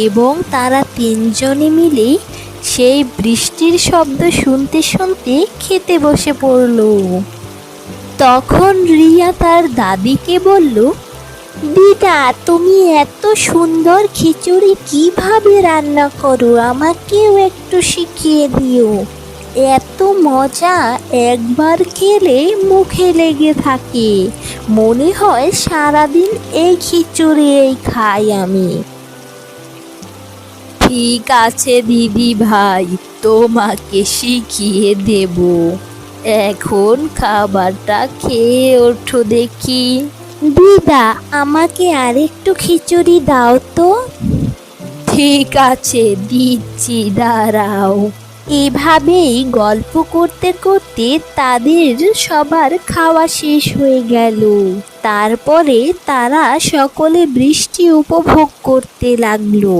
এবং তারা তিনজনে মিলে সেই বৃষ্টির শব্দ শুনতে শুনতে খেতে বসে পড়ল। তখন রিয়া তার দাদিকে বলল, দিদা, তুমি এত সুন্দর খিচুড়ি কিভাবে রান্না করো? আমাকেও একটু শিখিয়ে দিও। এত মজা, একবার খেলে মুখে লেগে থাকে। মনে হয় সারাদিন এই খিচুড়ি খাই আমি। ঠিক আছে দিদি ভাই, তোমাকে শিখিয়ে দেব। এখন খাবারটা খেয়ে ওঠো দেখি। দিদা, আমাকে আরেকটু খিচুড়ি দাও তো। ঠিক আছে, দিচ্ছি, দাঁড়াও। এভাবেই গল্প করতে করতে তাদের সবার খাওয়া শেষ হয়ে গেল। তারপরে তারা সকলে বৃষ্টি উপভোগ করতে লাগলো।